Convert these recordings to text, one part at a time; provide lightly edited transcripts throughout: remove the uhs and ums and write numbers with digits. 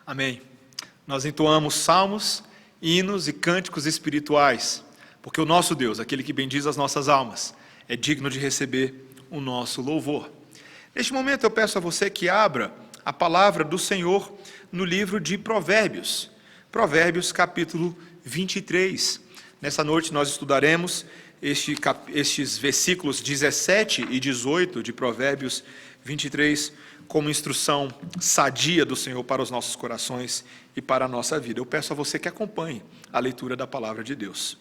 Amém. Nós entoamos salmos, hinos e cânticos espirituais, porque o nosso Deus, aquele que bendiz as nossas almas, é digno de receber o nosso louvor. Neste momento eu peço a você que abra a palavra do Senhor no livro de Provérbios, Provérbios capítulo 23. Nessa noite nós estudaremos estes versículos 17 e 18 de Provérbios 23, como instrução sadia do Senhor para os nossos corações e para a nossa vida. Eu peço a você que acompanhe a leitura da palavra de Deus.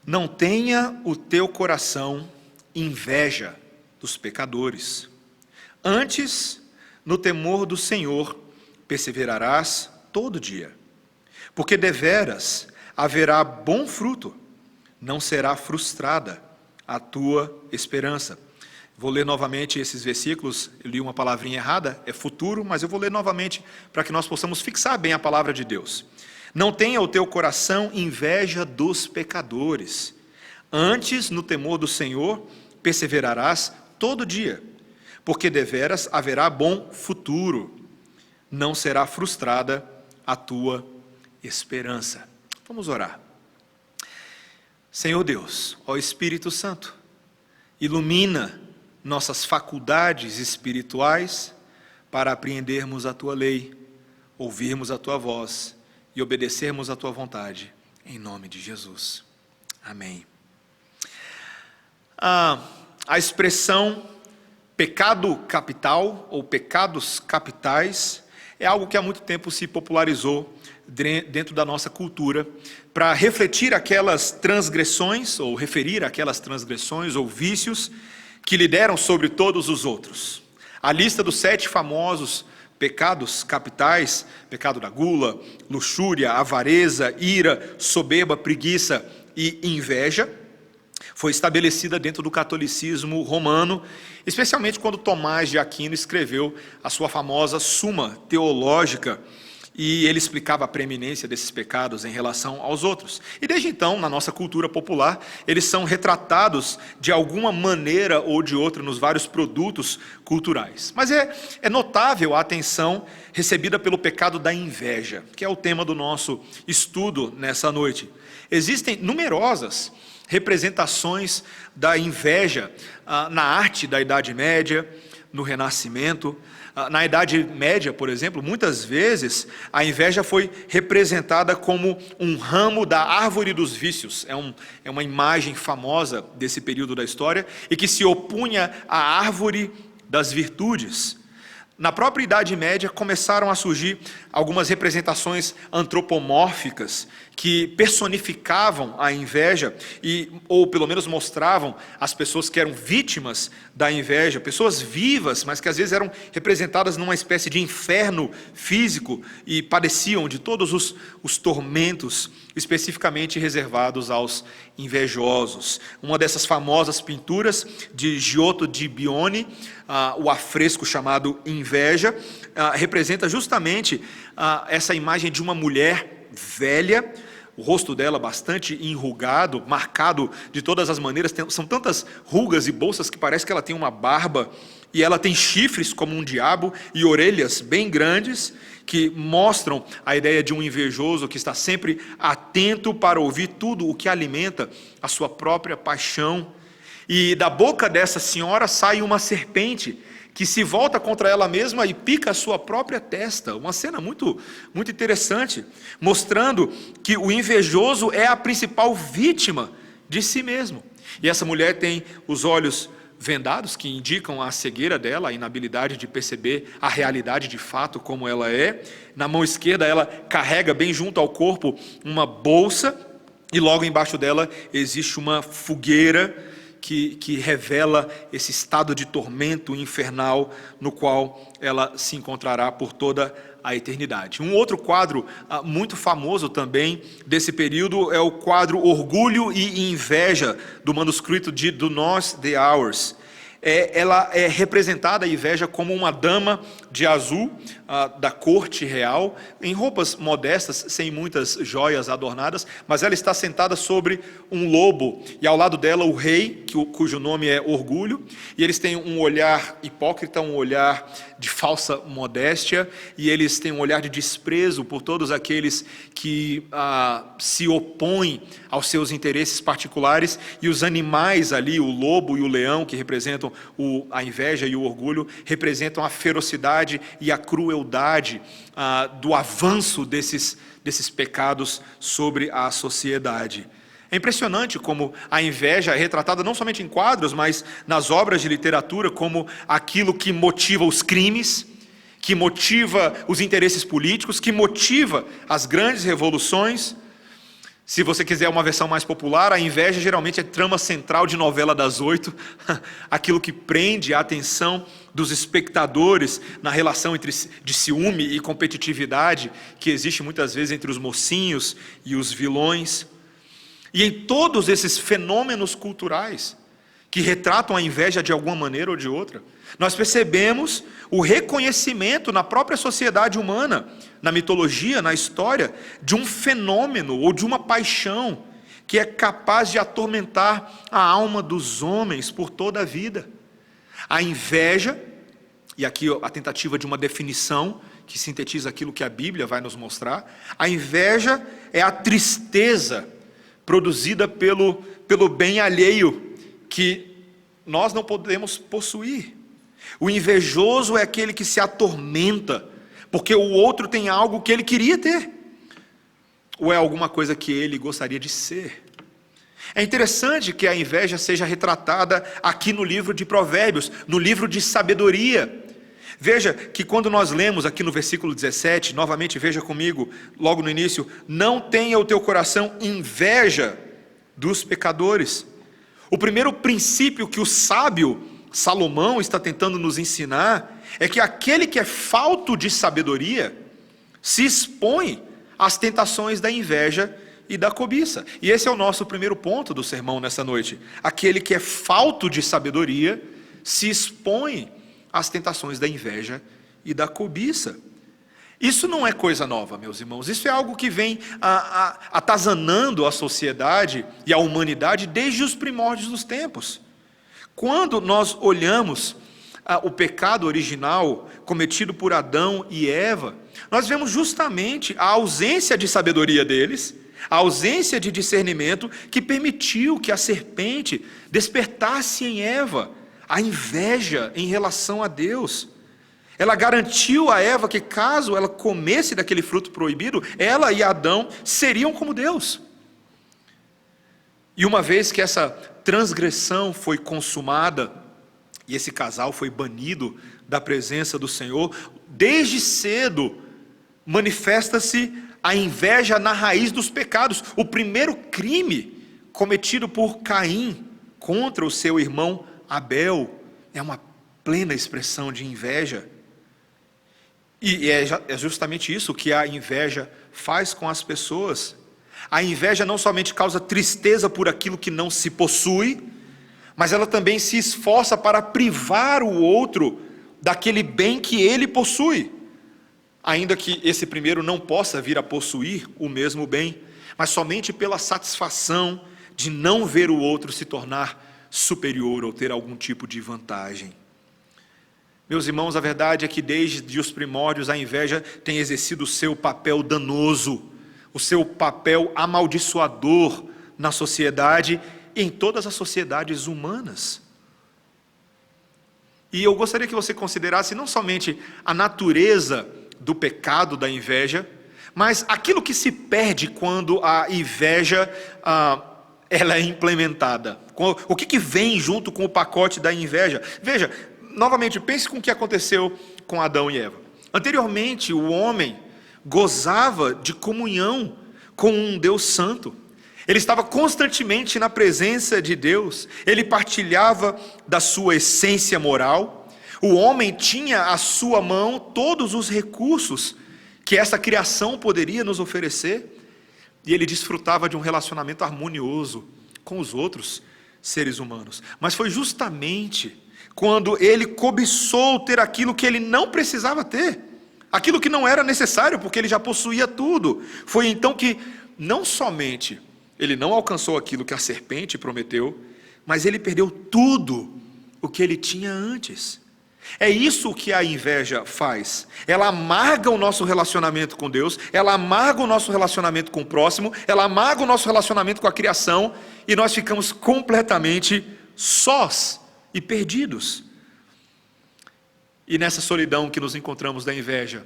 Não tenha o teu coração inveja dos pecadores. Antes, no temor do Senhor, perseverarás todo dia. Porque deveras haverá bom fruto, não será frustrada a tua esperança. Vou ler novamente esses versículos, eu li uma palavrinha errada, é futuro, mas eu vou ler novamente para que nós possamos fixar bem a palavra de Deus. Não tenha o teu coração inveja dos pecadores. Antes, no temor do Senhor, perseverarás todo dia, porque deveras haverá bom futuro, não será frustrada a tua esperança. Vamos orar. Senhor Deus, ó Espírito Santo, ilumina nossas faculdades espirituais para apreendermos a Tua lei, ouvirmos a Tua voz e obedecermos a Tua vontade, em nome de Jesus. Amém. A expressão pecado capital ou pecados capitais é algo que há muito tempo se popularizou dentro da nossa cultura para refletir aquelas transgressões ou referir aquelas transgressões ou vícios que lideram sobre todos os outros. A lista dos 7 famosos pecados capitais, pecado da gula, luxúria, avareza, ira, soberba, preguiça e inveja, foi estabelecida dentro do catolicismo romano, especialmente quando Tomás de Aquino escreveu a sua famosa Suma Teológica, e ele explicava a preeminência desses pecados em relação aos outros. E desde então, na nossa cultura popular, eles são retratados de alguma maneira ou de outra nos vários produtos culturais. Mas é notável a atenção recebida pelo pecado da inveja, que é o tema do nosso estudo nessa noite. Existem numerosas representações da inveja na arte da Idade Média, no Renascimento. Na Idade Média, por exemplo, muitas vezes a inveja foi representada como um ramo da árvore dos vícios. É uma imagem famosa desse período da história e que se opunha à árvore das virtudes. Na própria Idade Média começaram a surgir algumas representações antropomórficas que personificavam a inveja ou pelo menos mostravam as pessoas que eram vítimas da inveja, pessoas vivas, mas que às vezes eram representadas numa espécie de inferno físico e padeciam de todos os tormentos especificamente reservados aos invejosos. Uma dessas famosas pinturas de Giotto di Bione, o afresco chamado Inveja, representa justamente essa imagem de uma mulher velha, o rosto dela bastante enrugado, marcado de todas as maneiras, são tantas rugas e bolsas que parece que ela tem uma barba, e ela tem chifres como um diabo e orelhas bem grandes, que mostram a ideia de um invejoso que está sempre atento para ouvir tudo o que alimenta a sua própria paixão. E da boca dessa senhora sai uma serpente que se volta contra ela mesma e pica a sua própria testa. Uma cena muito, muito interessante, mostrando que o invejoso é a principal vítima de si mesmo. E essa mulher tem os olhos vendados, que indicam a cegueira dela, a inabilidade de perceber a realidade de fato como ela é. Na mão esquerda ela carrega bem junto ao corpo uma bolsa, e logo embaixo dela existe uma fogueira que revela esse estado de tormento infernal no qual ela se encontrará por toda a eternidade. Um outro quadro muito famoso também desse período é o quadro Orgulho e Inveja, do manuscrito de Do Not the Hours. ela é representada, a inveja, como uma dama de azul da corte real, em roupas modestas, sem muitas joias adornadas, mas ela está sentada sobre um lobo, e ao lado dela o rei, cujo nome é Orgulho, e eles têm um olhar hipócrita, um olhar de falsa modéstia, e eles têm um olhar de desprezo por todos aqueles que se opõem aos seus interesses particulares, e os animais ali, o lobo e o leão, que representam a inveja e o orgulho, representam a ferocidade e a crueldade do avanço desses pecados sobre a sociedade. É impressionante como a inveja é retratada não somente em quadros, mas nas obras de literatura como aquilo que motiva os crimes, que motiva os interesses políticos, que motiva as grandes revoluções. Se você quiser uma versão mais popular, a inveja geralmente é trama central de novela das 8, aquilo que prende a atenção dos espectadores na relação de ciúme e competitividade que existe muitas vezes entre os mocinhos e os vilões. E em todos esses fenômenos culturais que retratam a inveja de alguma maneira ou de outra, nós percebemos o reconhecimento na própria sociedade humana, na mitologia, na história, de um fenômeno ou de uma paixão que é capaz de atormentar a alma dos homens por toda a vida. A inveja, e aqui a tentativa de uma definição que sintetiza aquilo que a Bíblia vai nos mostrar, a inveja é a tristeza produzida pelo bem alheio que nós não podemos possuir. O invejoso é aquele que se atormenta porque o outro tem algo que ele queria ter, ou é alguma coisa que ele gostaria de ser. É interessante que a inveja seja retratada aqui no livro de Provérbios, no livro de sabedoria. Veja que quando nós lemos aqui no versículo 17, novamente veja comigo, logo no início, não tenha o teu coração inveja dos pecadores. O primeiro princípio que o sábio Salomão está tentando nos ensinar é que aquele que é falto de sabedoria se expõe às tentações da inveja e da cobiça. E esse é o nosso primeiro ponto do sermão nessa noite. Aquele que é falto de sabedoria se expõe às tentações da inveja e da cobiça. Isso não é coisa nova, meus irmãos. Isso é algo que vem atazanando a sociedade e a humanidade desde os primórdios dos tempos. Quando nós olhamos o pecado original cometido por Adão e Eva, nós vemos justamente a ausência de sabedoria deles, a ausência de discernimento que permitiu que a serpente despertasse em Eva a inveja em relação a Deus. Ela garantiu a Eva que caso ela comesse daquele fruto proibido, ela e Adão seriam como Deus. E uma vez que essa transgressão foi consumada, e esse casal foi banido da presença do Senhor, desde cedo manifesta-se a inveja na raiz dos pecados. O primeiro crime cometido por Caim contra o seu irmão Abel é uma plena expressão de inveja. E é justamente isso que a inveja faz com as pessoas. A inveja não somente causa tristeza por aquilo que não se possui, mas ela também se esforça para privar o outro daquele bem que ele possui, ainda que esse primeiro não possa vir a possuir o mesmo bem, mas somente pela satisfação de não ver o outro se tornar superior ou ter algum tipo de vantagem. Meus irmãos, a verdade é que desde os primórdios a inveja tem exercido o seu papel danoso, o seu papel amaldiçoador na sociedade e em todas as sociedades humanas. E eu gostaria que você considerasse não somente a natureza do pecado da inveja, mas aquilo que se perde quando a inveja ela é implementada. O que vem junto com o pacote da inveja? Veja, novamente, pense com o que aconteceu com Adão e Eva. Anteriormente, o homem gozava de comunhão com um Deus santo. Ele estava constantemente na presença de Deus. Ele partilhava da sua essência moral. O homem tinha à sua mão todos os recursos que essa criação poderia nos oferecer. E ele desfrutava de um relacionamento harmonioso com os outros seres humanos. Mas foi justamente quando ele cobiçou ter aquilo que ele não precisava ter, aquilo que não era necessário, porque ele já possuía tudo. Foi então que, não somente ele não alcançou aquilo que a serpente prometeu, mas ele perdeu tudo o que ele tinha antes. É isso que a inveja faz. Ela amarga o nosso relacionamento com Deus, ela amarga o nosso relacionamento com o próximo, ela amarga o nosso relacionamento com a criação, e nós ficamos completamente sós e perdidos. E nessa solidão que nos encontramos da inveja,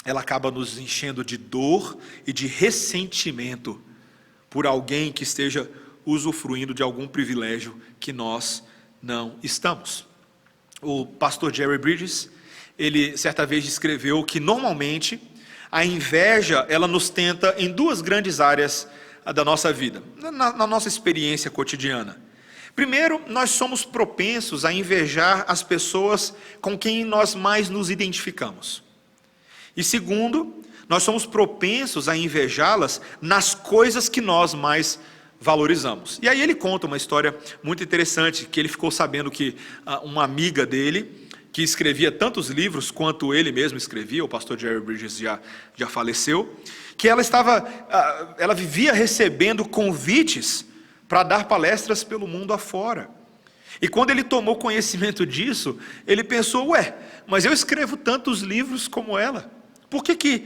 ela acaba nos enchendo de dor e de ressentimento por alguém que esteja usufruindo de algum privilégio que nós não estamos. O pastor Jerry Bridges, ele certa vez descreveu que normalmente a inveja, ela nos tenta em duas grandes áreas da nossa vida, na nossa experiência cotidiana. Primeiro, nós somos propensos a invejar as pessoas com quem nós mais nos identificamos. E segundo, nós somos propensos a invejá-las nas coisas que nós mais valorizamos. E aí ele conta uma história muito interessante, que ele ficou sabendo que uma amiga dele, que escrevia tantos livros quanto ele mesmo escrevia, o pastor Jerry Bridges já faleceu, que ela vivia recebendo convites para dar palestras pelo mundo afora. E quando ele tomou conhecimento disso, ele pensou, mas eu escrevo tantos livros como ela, por que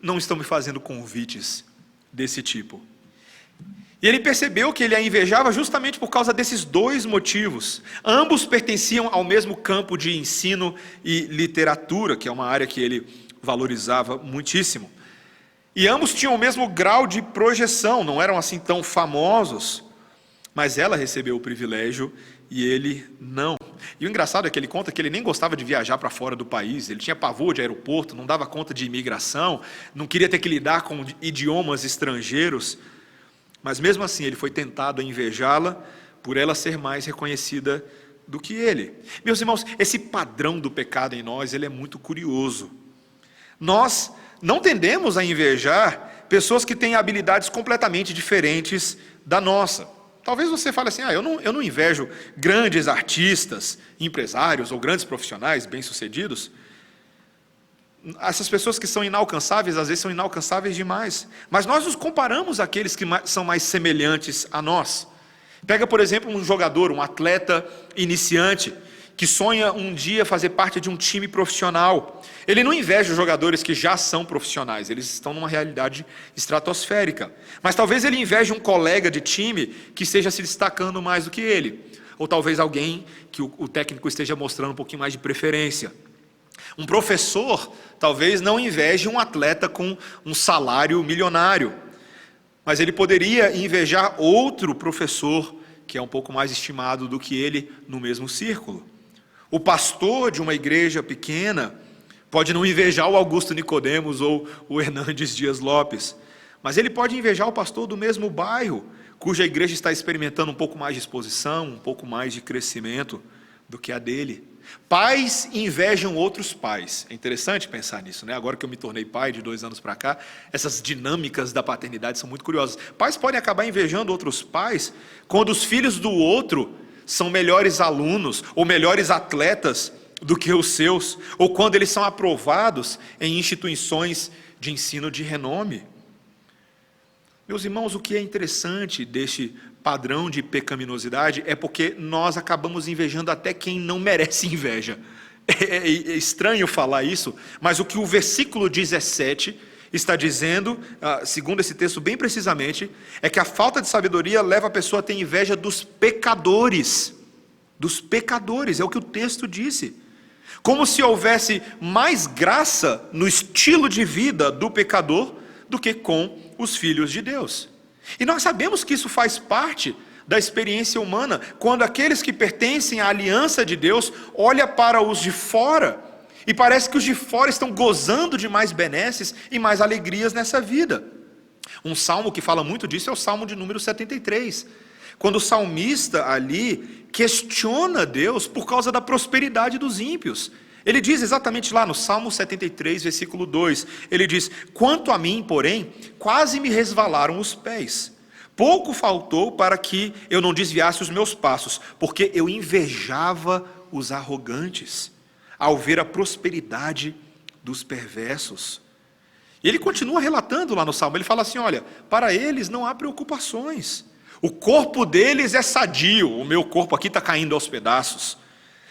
não estão me fazendo convites desse tipo? E ele percebeu que ele a invejava justamente por causa desses dois motivos. Ambos pertenciam ao mesmo campo de ensino e literatura, que é uma área que ele valorizava muitíssimo. E ambos tinham o mesmo grau de projeção, não eram assim tão famosos, mas ela recebeu o privilégio e ele não. E o engraçado é que ele conta que ele nem gostava de viajar para fora do país, ele tinha pavor de aeroporto, não dava conta de imigração, não queria ter que lidar com idiomas estrangeiros, mas mesmo assim ele foi tentado a invejá-la por ela ser mais reconhecida do que ele. Meus irmãos, esse padrão do pecado em nós, ele é muito curioso. Nós não tendemos a invejar pessoas que têm habilidades completamente diferentes da nossa. Talvez você fale assim, eu não invejo grandes artistas, empresários ou grandes profissionais bem-sucedidos. Essas pessoas que são inalcançáveis, às vezes são inalcançáveis demais. Mas nós nos comparamos àqueles que são mais semelhantes a nós. Pega, por exemplo, um jogador, um atleta iniciante, que sonha um dia fazer parte de um time profissional. Ele não inveja os jogadores que já são profissionais, eles estão numa realidade estratosférica. Mas talvez ele inveje um colega de time que esteja se destacando mais do que ele. Ou talvez alguém que o técnico esteja mostrando um pouquinho mais de preferência. Um professor talvez não inveje um atleta com um salário milionário, mas ele poderia invejar outro professor que é um pouco mais estimado do que ele no mesmo círculo. O pastor de uma igreja pequena pode não invejar o Augusto Nicodemos ou o Hernandes Dias Lopes, mas ele pode invejar o pastor do mesmo bairro, cuja igreja está experimentando um pouco mais de exposição, um pouco mais de crescimento do que a dele. Pais invejam outros pais. É interessante pensar nisso, né? Agora que eu me tornei pai de 2 anos para cá, essas dinâmicas da paternidade são muito curiosas. Pais podem acabar invejando outros pais quando os filhos do outro são melhores alunos ou melhores atletas do que os seus, ou quando eles são aprovados em instituições de ensino de renome. Meus irmãos, o que é interessante deste padrão de pecaminosidade é porque nós acabamos invejando até quem não merece inveja. É estranho falar isso, mas o que o versículo 17 está dizendo, segundo esse texto bem precisamente, é que a falta de sabedoria leva a pessoa a ter inveja dos pecadores. Dos pecadores, é o que o texto disse. Como se houvesse mais graça no estilo de vida do pecador do que com os filhos de Deus. E nós sabemos que isso faz parte da experiência humana, quando aqueles que pertencem à aliança de Deus olham para os de fora, e parece que os de fora estão gozando de mais benesses e mais alegrias nessa vida. Um salmo que fala muito disso é o Salmo de número 73, quando o salmista ali questiona Deus por causa da prosperidade dos ímpios. Ele diz exatamente lá no Salmo 73, versículo 2, ele diz: quanto a mim, porém, quase me resvalaram os pés. Pouco faltou para que eu não desviasse os meus passos, porque eu invejava os arrogantes, ao ver a prosperidade dos perversos. E ele continua relatando lá no Salmo, ele fala assim, olha, para eles não há preocupações, o corpo deles é sadio, o meu corpo aqui está caindo aos pedaços.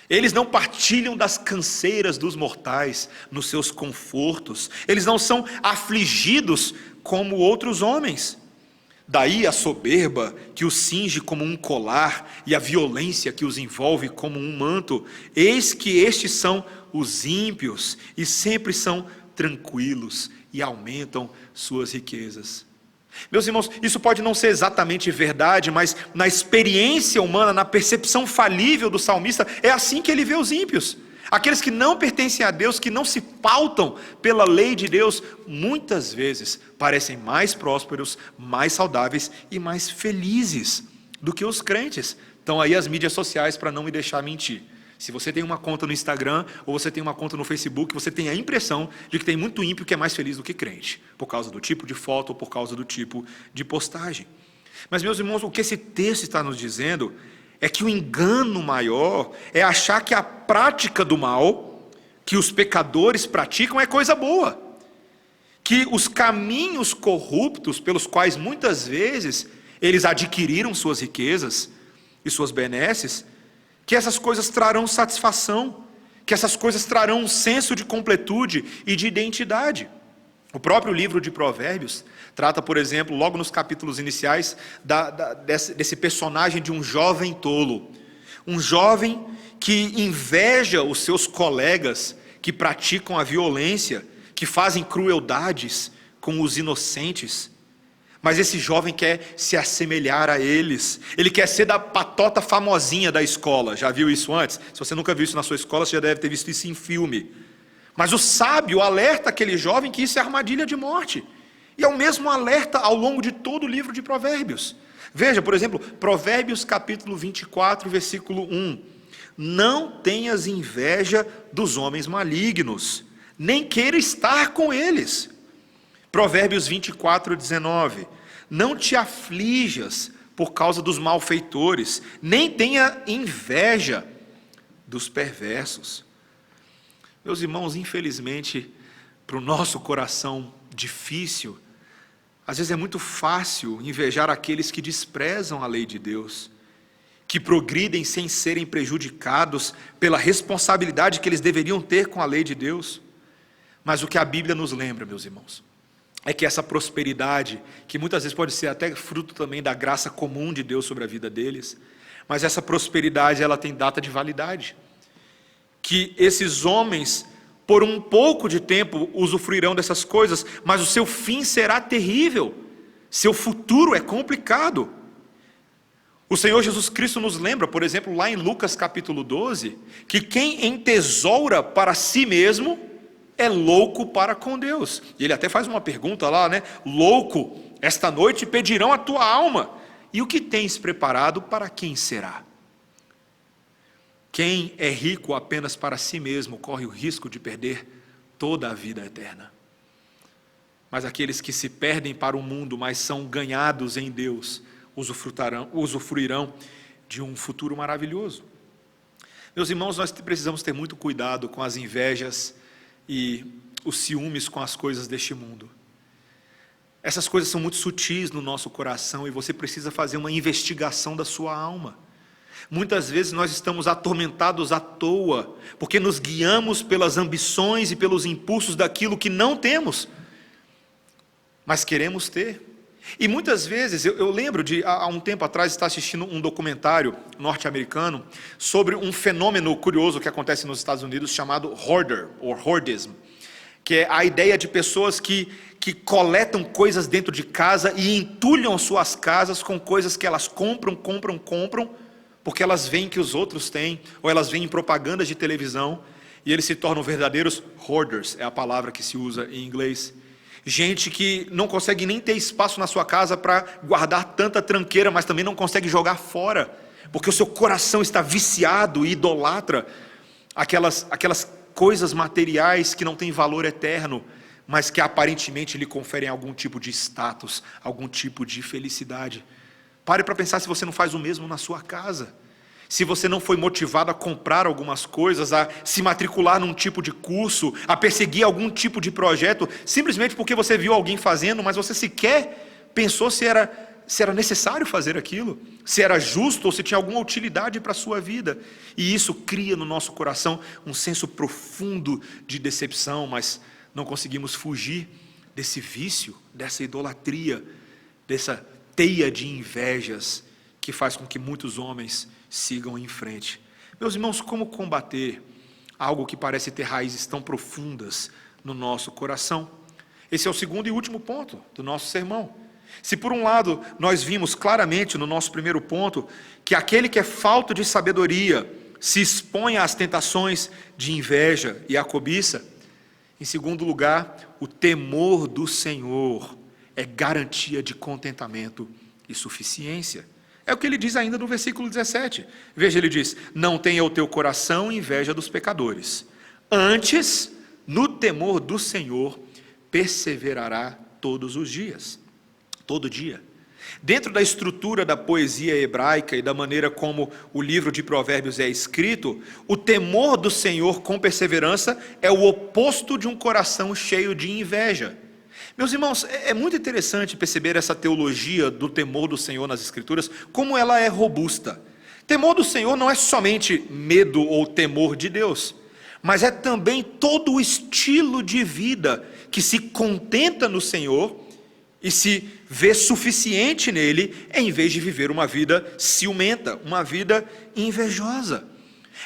Eles não partilham das canseiras dos mortais nos seus confortos, eles não são afligidos como outros homens. Daí a soberba que os cinge como um colar e a violência que os envolve como um manto. Eis que estes são os ímpios e sempre são tranquilos e aumentam suas riquezas. Meus irmãos, isso pode não ser exatamente verdade, mas na experiência humana, na percepção falível do salmista, é assim que ele vê os ímpios. Aqueles que não pertencem a Deus, que não se pautam pela lei de Deus, muitas vezes parecem mais prósperos, mais saudáveis e mais felizes do que os crentes. Então aí as mídias sociais para não me deixar mentir. Se você tem uma conta no Instagram ou você tem uma conta no Facebook, você tem a impressão de que tem muito ímpio que é mais feliz do que crente, por causa do tipo de foto ou por causa do tipo de postagem. Mas, meus irmãos, o que esse texto está nos dizendo é que o engano maior é achar que a prática do mal que os pecadores praticam é coisa boa, que os caminhos corruptos pelos quais muitas vezes eles adquiriram suas riquezas e suas benesses, que essas coisas trarão satisfação, que essas coisas trarão um senso de completude e de identidade. O próprio livro de Provérbios trata, por exemplo, logo nos capítulos iniciais, desse personagem de um jovem tolo. Um jovem que inveja os seus colegas que praticam a violência, que fazem crueldades com os inocentes. Mas esse jovem quer se assemelhar a eles. Ele quer ser da patota famosinha da escola. Já viu isso antes? Se você nunca viu isso na sua escola, você já deve ter visto isso em filme. Mas o sábio alerta aquele jovem que isso é armadilha de morte. E é o mesmo alerta ao longo de todo o livro de Provérbios. Veja, por exemplo, Provérbios capítulo 24, versículo 1. Não tenhas inveja dos homens malignos, nem queira estar com eles. Provérbios 24, 19. Não te aflijas por causa dos malfeitores, nem tenha inveja dos perversos. Meus irmãos, infelizmente, para o nosso coração difícil, às vezes é muito fácil invejar aqueles que desprezam a lei de Deus, que progridem sem serem prejudicados pela responsabilidade que eles deveriam ter com a lei de Deus. Mas o que a Bíblia nos lembra, meus irmãos, é que essa prosperidade, que muitas vezes pode ser até fruto também da graça comum de Deus sobre a vida deles, mas essa prosperidade ela tem data de validade. Que esses homens, por um pouco de tempo, usufruirão dessas coisas, mas o seu fim será terrível, seu futuro é complicado. O Senhor Jesus Cristo nos lembra, por exemplo, lá em Lucas capítulo 12, que quem entesoura para si mesmo é louco para com Deus. E ele até faz uma pergunta lá, né? Louco, esta noite pedirão a tua alma, e o que tens preparado para quem será? Quem é rico apenas para si mesmo corre o risco de perder toda a vida eterna. Mas aqueles que se perdem para o mundo, mas são ganhados em Deus, usufruirão de um futuro maravilhoso. Meus irmãos, nós precisamos ter muito cuidado com as invejas e os ciúmes com as coisas deste mundo. Essas coisas são muito sutis no nosso coração e você precisa fazer uma investigação da sua alma. Muitas vezes nós estamos atormentados à toa, porque nos guiamos pelas ambições e pelos impulsos daquilo que não temos, mas queremos ter. E muitas vezes, eu lembro de, há um tempo atrás, estar assistindo um documentário norte-americano sobre um fenômeno curioso que acontece nos Estados Unidos chamado hoarder, ou hoardism, que é a ideia de pessoas que coletam coisas dentro de casa e entulham suas casas com coisas que elas compram, porque elas veem que os outros têm, ou elas veem em propagandas de televisão, e eles se tornam verdadeiros hoarders, é a palavra que se usa em inglês. Gente que não consegue nem ter espaço na sua casa para guardar tanta tranqueira, mas também não consegue jogar fora, porque o seu coração está viciado e idolatra aquelas coisas materiais que não têm valor eterno, mas que aparentemente lhe conferem algum tipo de status, algum tipo de felicidade. Pare para pensar se você não faz o mesmo na sua casa. se você não foi motivado a comprar algumas coisas, a se matricular num tipo de curso, a perseguir algum tipo de projeto, simplesmente porque você viu alguém fazendo, mas você sequer pensou se era necessário fazer aquilo, se era justo ou se tinha alguma utilidade para a sua vida. E isso cria no nosso coração um senso profundo de decepção, mas não conseguimos fugir desse vício, dessa idolatria, dessa teia de invejas que faz com que muitos homens sigam em frente. Meus irmãos, como combater algo que parece ter raízes tão profundas no nosso coração? Esse é o segundo e último ponto do nosso sermão. Se por um lado nós vimos claramente no nosso primeiro ponto que aquele que é falto de sabedoria se expõe às tentações de inveja e à cobiça, em segundo lugar, o temor do Senhor é garantia de contentamento e suficiência. É o que ele diz ainda no versículo 17. Veja, ele diz: não tenha o teu coração inveja dos pecadores. Antes, no temor do Senhor, perseverará todos os dias. Todo dia. Dentro da estrutura da poesia hebraica e da maneira como o livro de Provérbios é escrito, o temor do Senhor com perseverança é o oposto de um coração cheio de inveja. Meus irmãos, é muito interessante perceber essa teologia do temor do Senhor nas Escrituras, como ela é robusta. Temor do Senhor não é somente medo ou temor de Deus, mas é também todo o estilo de vida que se contenta no Senhor e se vê suficiente nele, em vez de viver uma vida ciumenta, uma vida invejosa.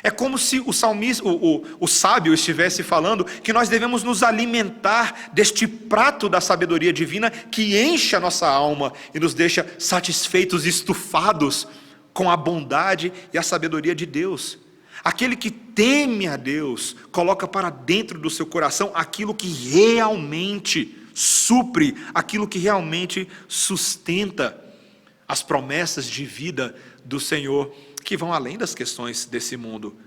É como se o salmista, o sábio estivesse falando que nós devemos nos alimentar deste prato da sabedoria divina que enche a nossa alma e nos deixa satisfeitos e estufados com a bondade e a sabedoria de Deus. Aquele que teme a Deus, coloca para dentro do seu coração aquilo que realmente supre, aquilo que realmente sustenta as promessas de vida do Senhor, que vão além das questões desse mundo.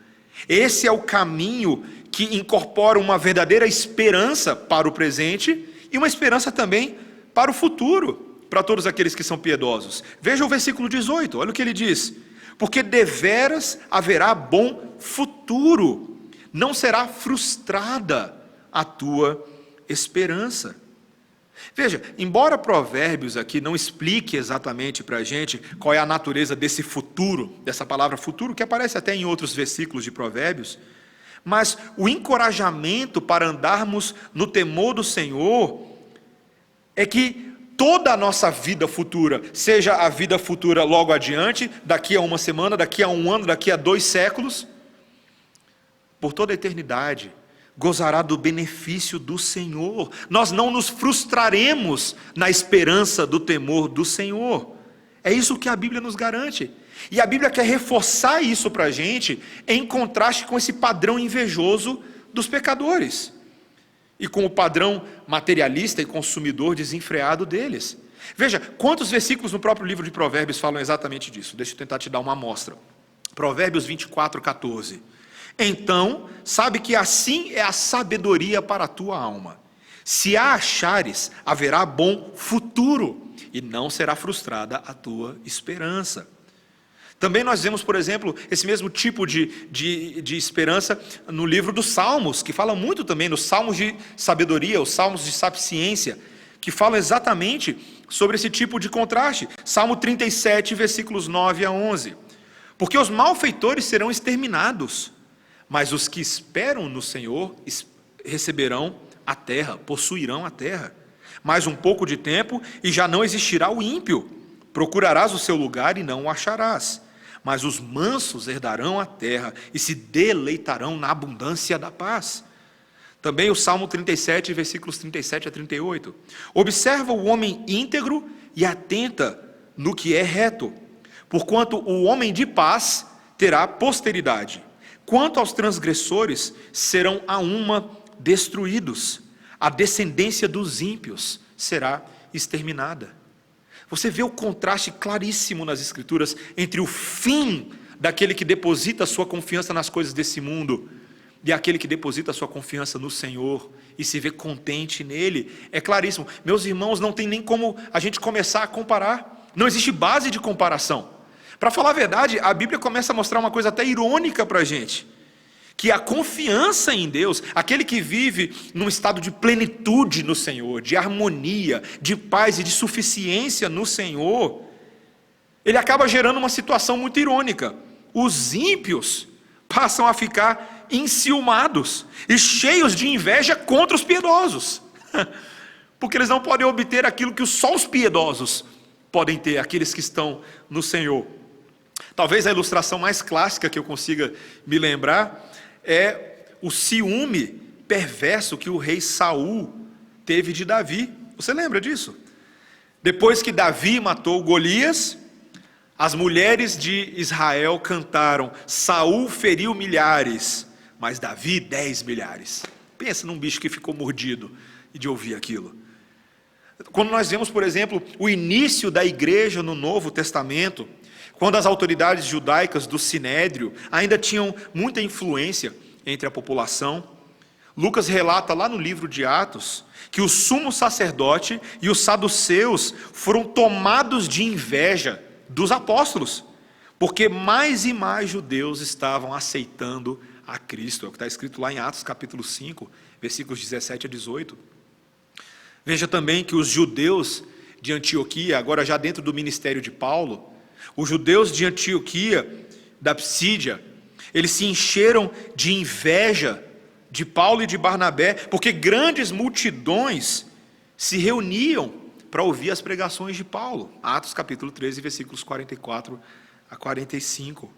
Esse é o caminho que incorpora uma verdadeira esperança para o presente e uma esperança também para o futuro, para todos aqueles que são piedosos. Veja o versículo 18, olha o que ele diz: porque deveras haverá bom futuro, não será frustrada a tua esperança. Veja, embora Provérbios aqui não explique exatamente para a gente qual é a natureza desse futuro, dessa palavra futuro, que aparece até em outros versículos de Provérbios, mas o encorajamento para andarmos no temor do Senhor é que toda a nossa vida futura, seja a vida futura logo adiante, daqui a uma semana, daqui a um ano, daqui a 2 séculos, por toda a eternidade, gozará do benefício do Senhor. Nós não nos frustraremos na esperança do temor do Senhor. É isso que a Bíblia nos garante. E a Bíblia quer reforçar isso para a gente, em contraste com esse padrão invejoso dos pecadores, e com o padrão materialista e consumidor desenfreado deles. Veja, quantos versículos no próprio livro de Provérbios falam exatamente disso? Deixa eu tentar te dar uma amostra. Provérbios 24:14. Então, sabe que assim é a sabedoria para a tua alma. Se a achares, haverá bom futuro, e não será frustrada a tua esperança. Também nós vemos, por exemplo, esse mesmo tipo de esperança no livro dos Salmos, que fala muito também nos Salmos de sabedoria, os Salmos de sapiência, que falam exatamente sobre esse tipo de contraste. Salmo 37, versículos 9 a 11. Porque os malfeitores serão exterminados, mas os que esperam no Senhor receberão a terra, possuirão a terra. Mais um pouco de tempo e já não existirá o ímpio. Procurarás o seu lugar e não o acharás. Mas os mansos herdarão a terra e se deleitarão na abundância da paz. Também o Salmo 37, versículos 37 a 38. Observa o homem íntegro e atenta no que é reto, porquanto o homem de paz terá posteridade. Quanto aos transgressores, serão a uma destruídos. A descendência dos ímpios será exterminada. Você vê o contraste claríssimo nas Escrituras entre o fim daquele que deposita a sua confiança nas coisas desse mundo e aquele que deposita a sua confiança no Senhor e se vê contente nele. É claríssimo. Meus irmãos, não tem nem como a gente começar a comparar. Não existe base de comparação. Para falar a verdade, a Bíblia começa a mostrar uma coisa até irônica para a gente, que a confiança em Deus, aquele que vive num estado de plenitude no Senhor, de harmonia, de paz e de suficiência no Senhor, ele acaba gerando uma situação muito irônica. Os ímpios passam a ficar enciumados e cheios de inveja contra os piedosos, porque eles não podem obter aquilo que só os piedosos podem ter, aqueles que estão no Senhor. Talvez a ilustração mais clássica que eu consiga me lembrar é o ciúme perverso que o rei Saul teve de Davi. Você lembra disso? Depois que Davi matou Golias, as mulheres de Israel cantaram: Saul feriu milhares, mas Davi 10 milhares. Pensa num bicho que ficou mordido de ouvir aquilo. Quando nós vemos, por exemplo, o início da igreja no Novo Testamento, quando as autoridades judaicas do Sinédrio ainda tinham muita influência entre a população, Lucas relata lá no livro de Atos que o sumo sacerdote e os saduceus foram tomados de inveja dos apóstolos, porque mais e mais judeus estavam aceitando a Cristo. É o que está escrito lá em Atos capítulo 5, versículos 17 a 18. Veja também que os judeus de Antioquia, agora já dentro do ministério de Paulo, os judeus de Antioquia, da Psídia, eles se encheram de inveja de Paulo e de Barnabé, porque grandes multidões se reuniam para ouvir as pregações de Paulo. Atos capítulo 13, versículos 44 a 45.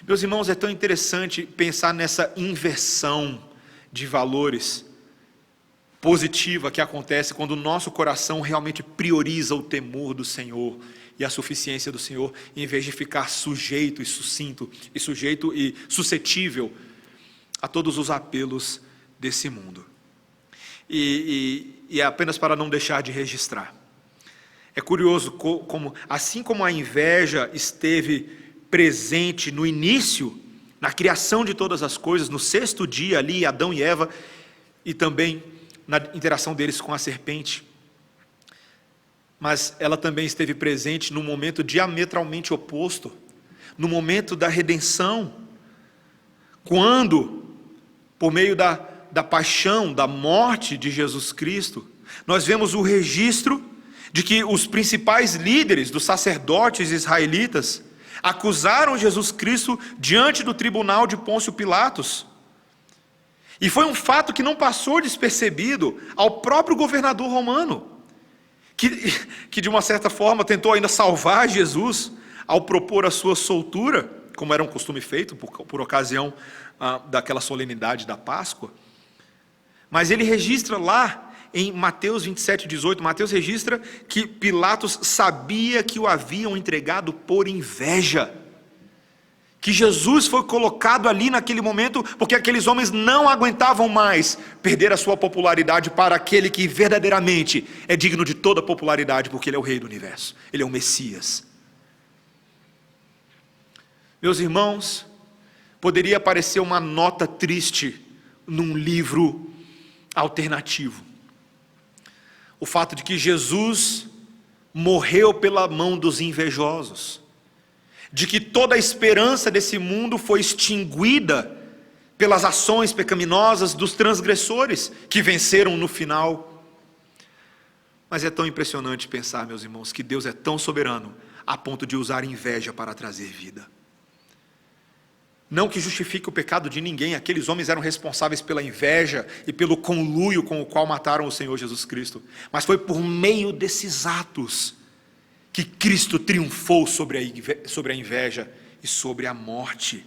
Meus irmãos, é tão interessante pensar nessa inversão de valores positiva que acontece quando o nosso coração realmente prioriza o temor do Senhor e a suficiência do Senhor, em vez de ficar sujeito e suscetível a todos os apelos desse mundo. E é apenas para não deixar de registrar. É curioso como, assim como a inveja esteve presente no início, na criação de todas as coisas, no sexto dia ali, Adão e Eva, e também na interação deles com a serpente, mas ela também esteve presente no momento diametralmente oposto, no momento da redenção, quando, por meio da paixão, da morte de Jesus Cristo, nós vemos o registro de que os principais líderes dos sacerdotes israelitas acusaram Jesus Cristo diante do tribunal de Pôncio Pilatos. E foi um fato que não passou despercebido ao próprio governador romano, que de uma certa forma tentou ainda salvar Jesus ao propor a sua soltura, como era um costume feito por ocasião daquela solenidade da Páscoa. Mas ele registra lá em Mateus 27:18, Mateus registra que Pilatos sabia que o haviam entregado por inveja, que Jesus foi colocado ali naquele momento porque aqueles homens não aguentavam mais perder a sua popularidade para aquele que verdadeiramente é digno de toda popularidade, porque ele é o Rei do Universo, ele é o Messias. Meus irmãos, poderia parecer uma nota triste num livro alternativo, o fato de que Jesus morreu pela mão dos invejosos, de que toda a esperança desse mundo foi extinguida pelas ações pecaminosas dos transgressores, que venceram no final. Mas é tão impressionante pensar, meus irmãos, que Deus é tão soberano, a ponto de usar inveja para trazer vida. Não que justifique o pecado de ninguém, aqueles homens eram responsáveis pela inveja e pelo conluio com o qual mataram o Senhor Jesus Cristo, mas foi por meio desses atos que Cristo triunfou sobre a inveja e sobre a morte.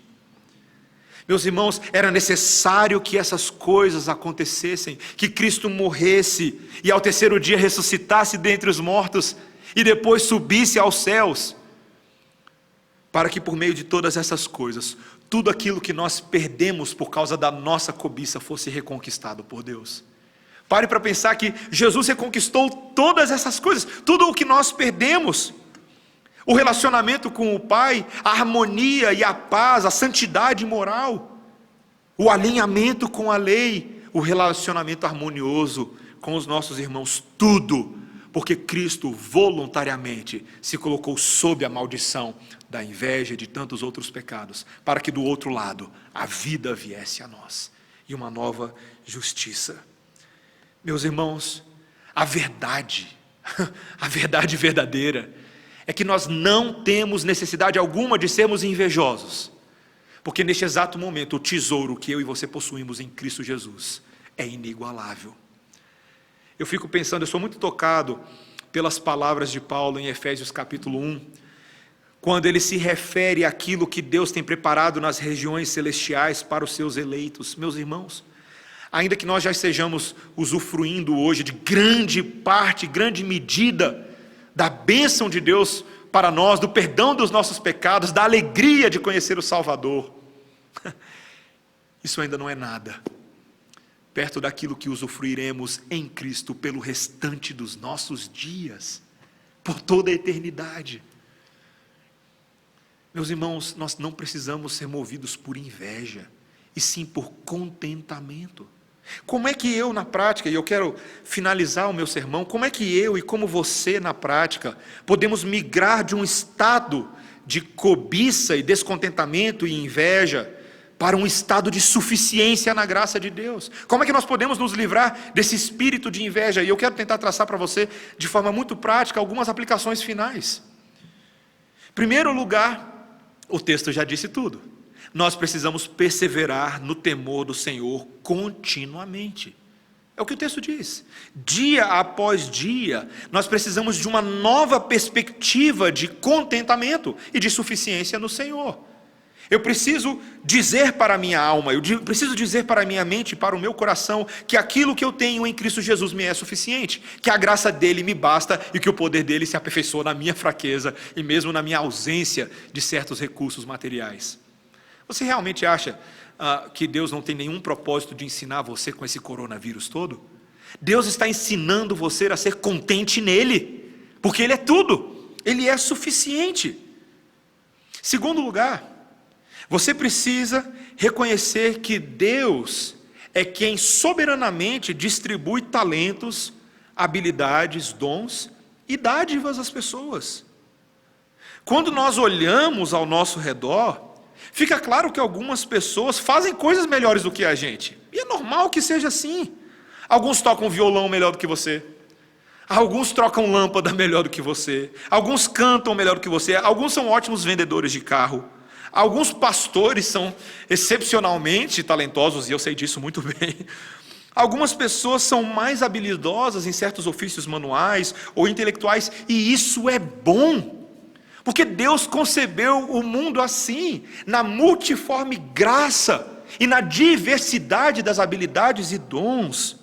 Meus irmãos, era necessário que essas coisas acontecessem, que Cristo morresse e ao terceiro dia ressuscitasse dentre os mortos e depois subisse aos céus, para que por meio de todas essas coisas, tudo aquilo que nós perdemos por causa da nossa cobiça fosse reconquistado por Deus. Pare para pensar que Jesus reconquistou todas essas coisas, tudo o que nós perdemos, o relacionamento com o Pai, a harmonia e a paz, a santidade moral, o alinhamento com a lei, o relacionamento harmonioso com os nossos irmãos, tudo, porque Cristo voluntariamente se colocou sob a maldição da inveja e de tantos outros pecados, para que do outro lado a vida viesse a nós e uma nova justiça. Meus irmãos, a verdade verdadeira é que nós não temos necessidade alguma de sermos invejosos, porque neste exato momento o tesouro que eu e você possuímos em Cristo Jesus é inigualável. Eu fico pensando, eu sou muito tocado pelas palavras de Paulo em Efésios capítulo 1, quando ele se refere àquilo que Deus tem preparado nas regiões celestiais para os seus eleitos. Meus irmãos, ainda que nós já estejamos usufruindo hoje de grande parte, grande medida da bênção de Deus para nós, do perdão dos nossos pecados, da alegria de conhecer o Salvador, isso ainda não é nada perto daquilo que usufruiremos em Cristo pelo restante dos nossos dias, por toda a eternidade. Meus irmãos, nós não precisamos ser movidos por inveja, e sim por contentamento. Como é que eu na prática, e eu quero finalizar o meu sermão, como é que eu e como você na prática podemos migrar de um estado de cobiça e descontentamento e inveja para um estado de suficiência na graça de Deus? Como é que nós podemos nos livrar desse espírito de inveja? E eu quero tentar traçar para você, de forma muito prática, algumas aplicações finais. Em primeiro lugar, o texto já disse tudo. Nós precisamos perseverar no temor do Senhor continuamente. É o que o texto diz. Dia após dia, nós precisamos de uma nova perspectiva de contentamento e de suficiência no Senhor. Eu preciso dizer para a minha alma, eu preciso dizer para a minha mente, para o meu coração, que aquilo que eu tenho em Cristo Jesus me é suficiente, que a graça dele me basta e que o poder dele se aperfeiçoa na minha fraqueza e mesmo na minha ausência de certos recursos materiais. Você realmente acha que Deus não tem nenhum propósito de ensinar você com esse coronavírus todo? Deus está ensinando você a ser contente nele, porque ele é tudo, ele é suficiente. Segundo lugar, você precisa reconhecer que Deus é quem soberanamente distribui talentos, habilidades, dons e dádivas às pessoas. Quando nós olhamos ao nosso redor, fica claro que algumas pessoas fazem coisas melhores do que a gente. E é normal que seja assim. Alguns tocam violão melhor do que você. Alguns trocam lâmpada melhor do que você. Alguns cantam melhor do que você. Alguns são ótimos vendedores de carro. Alguns pastores são excepcionalmente talentosos, e eu sei disso muito bem. Algumas pessoas são mais habilidosas em certos ofícios manuais ou intelectuais, e isso é bom. Porque Deus concebeu o mundo assim, na multiforme graça e na diversidade das habilidades e dons,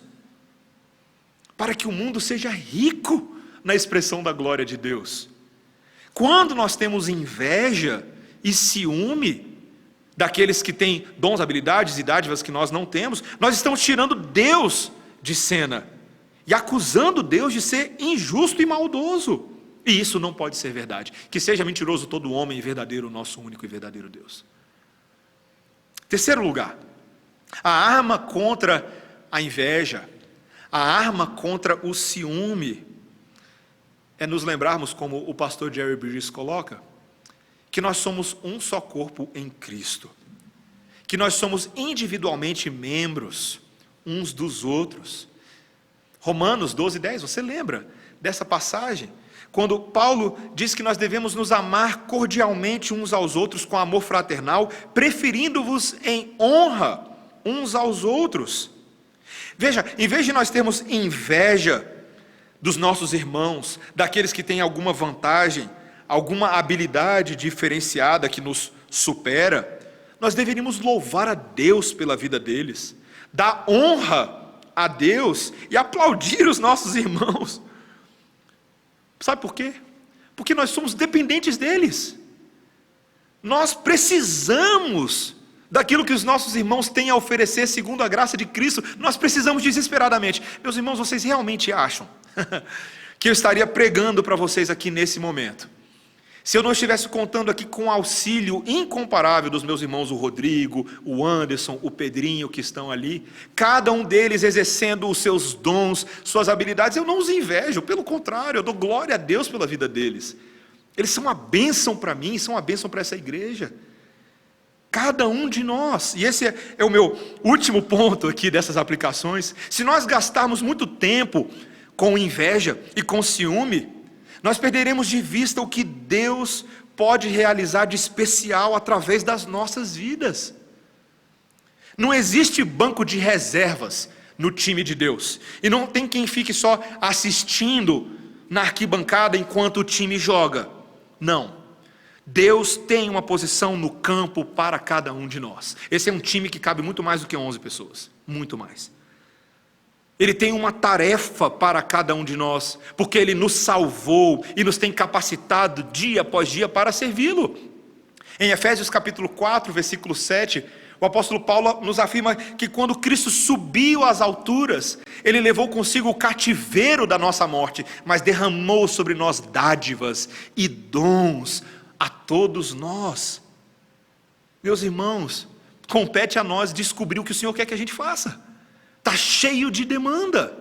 para que o mundo seja rico na expressão da glória de Deus. Quando nós temos inveja e ciúme daqueles que têm dons, habilidades e dádivas que nós não temos, nós estamos tirando Deus de cena e acusando Deus de ser injusto e maldoso. E isso não pode ser verdade. Que seja mentiroso todo homem e verdadeiro o nosso único e verdadeiro Deus. Terceiro lugar, a arma contra a inveja, a arma contra o ciúme, é nos lembrarmos, como o pastor Jerry Bridges coloca, que nós somos um só corpo em Cristo, que nós somos individualmente membros uns dos outros. Romanos 12:10, você lembra dessa passagem? Quando Paulo diz que nós devemos nos amar cordialmente uns aos outros com amor fraternal, preferindo-vos em honra uns aos outros. Veja, em vez de nós termos inveja dos nossos irmãos, daqueles que têm alguma vantagem, alguma habilidade diferenciada que nos supera, nós deveríamos louvar a Deus pela vida deles, dar honra a Deus e aplaudir os nossos irmãos. Sabe por quê? Porque nós somos dependentes deles. Nós precisamos daquilo que os nossos irmãos têm a oferecer segundo a graça de Cristo. Nós precisamos desesperadamente. Meus irmãos, vocês realmente acham que eu estaria pregando para vocês aqui nesse momento se eu não estivesse contando aqui com o auxílio incomparável dos meus irmãos, o Rodrigo, o Anderson, o Pedrinho, que estão ali, cada um deles exercendo os seus dons, suas habilidades? Eu não os invejo, pelo contrário, eu dou glória a Deus pela vida deles. Eles são uma bênção para mim, são uma bênção para essa igreja. Cada um de nós, e esse é o meu último ponto aqui dessas aplicações. Se nós gastarmos muito tempo com inveja e com ciúme, nós perderemos de vista o que Deus pode realizar de especial através das nossas vidas. Não existe banco de reservas no time de Deus, e não tem quem fique só assistindo na arquibancada enquanto o time joga. Não. Deus tem uma posição no campo para cada um de nós. Esse é um time que cabe muito mais do que 11 pessoas, muito mais. Ele tem uma tarefa para cada um de nós, porque Ele nos salvou e nos tem capacitado dia após dia para servi-lo. Em Efésios capítulo 4, versículo 7, o apóstolo Paulo nos afirma que quando Cristo subiu às alturas, Ele levou consigo o cativeiro da nossa morte, mas derramou sobre nós dádivas e dons a todos nós. Meus irmãos, compete a nós descobrir o que o Senhor quer que a gente faça. Está cheio de demanda.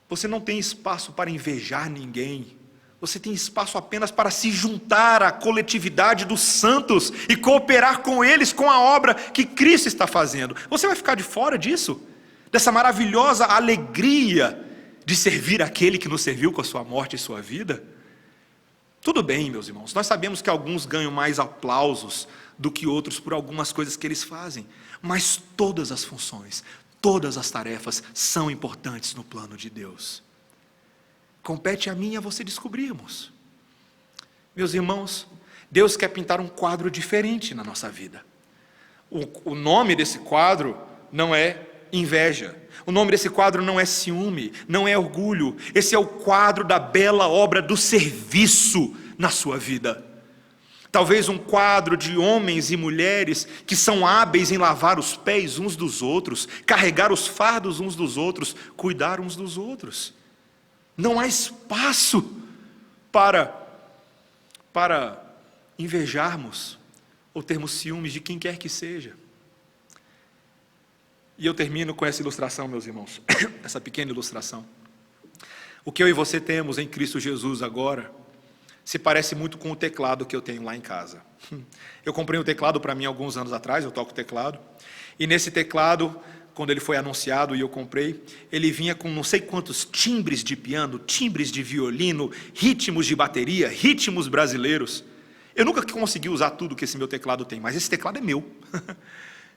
Você não tem espaço para invejar ninguém. Você tem espaço apenas para se juntar à coletividade dos santos e cooperar com eles, com a obra que Cristo está fazendo. Você vai ficar de fora disso? Dessa maravilhosa alegria de servir aquele que nos serviu com a sua morte e sua vida? Tudo bem, meus irmãos, nós sabemos que alguns ganham mais aplausos do que outros por algumas coisas que eles fazem, mas todas as funções, todas as tarefas são importantes no plano de Deus. Compete a mim e a você descobrirmos. Meus irmãos, Deus quer pintar um quadro diferente na nossa vida. O nome desse quadro não é inveja. O nome desse quadro não é ciúme, não é orgulho. Esse é o quadro da bela obra do serviço na sua vida. Talvez um quadro de homens e mulheres que são hábeis em lavar os pés uns dos outros, carregar os fardos uns dos outros, cuidar uns dos outros. Não há espaço para invejarmos ou termos ciúmes de quem quer que seja. E eu termino com essa ilustração, meus irmãos, essa pequena ilustração. O que eu e você temos em Cristo Jesus agora se parece muito com o teclado que eu tenho lá em casa. Eu comprei um teclado para mim alguns anos atrás, eu toco teclado, e nesse teclado, quando ele foi anunciado e eu comprei, ele vinha com não sei quantos timbres de piano, timbres de violino, ritmos de bateria, ritmos brasileiros. Eu nunca consegui usar tudo que esse meu teclado tem, mas esse teclado é meu.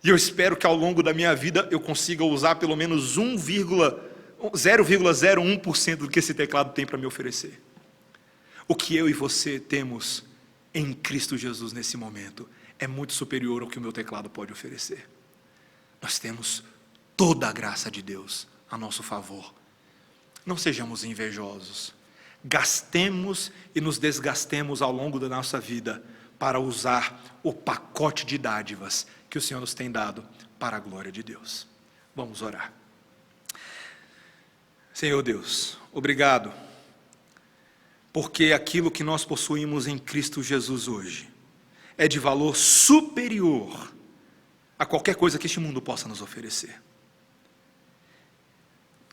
E eu espero que ao longo da minha vida eu consiga usar pelo menos 0,01% do que esse teclado tem para me oferecer. O que eu e você temos em Cristo Jesus nesse momento é muito superior ao que o meu teclado pode oferecer. Nós temos toda a graça de Deus a nosso favor. Não sejamos invejosos. Gastemos e nos desgastemos ao longo da nossa vida para usar o pacote de dádivas que o Senhor nos tem dado para a glória de Deus. Vamos orar. Senhor Deus, obrigado, porque aquilo que nós possuímos em Cristo Jesus hoje é de valor superior a qualquer coisa que este mundo possa nos oferecer.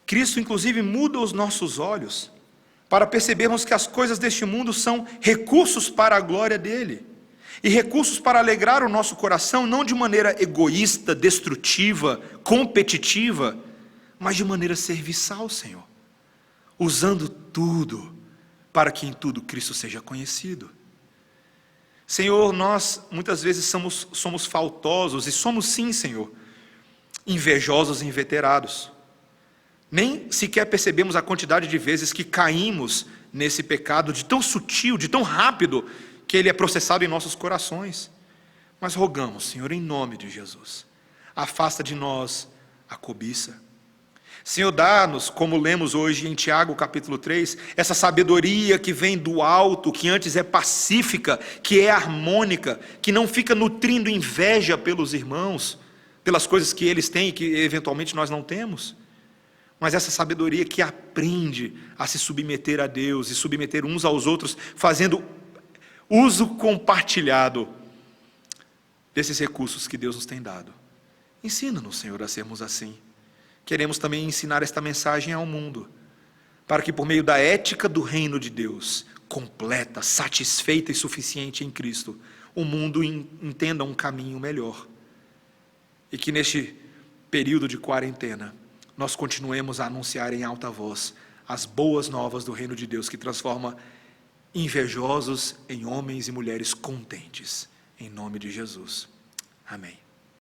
Cristo, inclusive, muda os nossos olhos para percebermos que as coisas deste mundo são recursos para a glória dele. E recursos para alegrar o nosso coração, não de maneira egoísta, destrutiva, competitiva, mas de maneira serviçal, Senhor. Usando tudo, para que em tudo Cristo seja conhecido. Senhor, nós muitas vezes somos faltosos, e somos sim, Senhor, invejosos e inveterados. Nem sequer percebemos a quantidade de vezes que caímos nesse pecado, de tão sutil, de tão rápido, que ele é processado em nossos corações. Mas rogamos, Senhor, em nome de Jesus, afasta de nós a cobiça. Senhor, dá-nos, como lemos hoje em Tiago capítulo 3, essa sabedoria que vem do alto, que antes é pacífica, que é harmônica, que não fica nutrindo inveja pelos irmãos, pelas coisas que eles têm e que eventualmente nós não temos. Mas essa sabedoria que aprende a se submeter a Deus e submeter uns aos outros, fazendo uso compartilhado desses recursos que Deus nos tem dado. Ensina-nos, Senhor, a sermos assim. Queremos também ensinar esta mensagem ao mundo, para que por meio da ética do reino de Deus, completa, satisfeita e suficiente em Cristo, o mundo entenda um caminho melhor. E que neste período de quarentena, nós continuemos a anunciar em alta voz as boas novas do reino de Deus, que transforma invejosos em homens e mulheres contentes. Em nome de Jesus. Amém.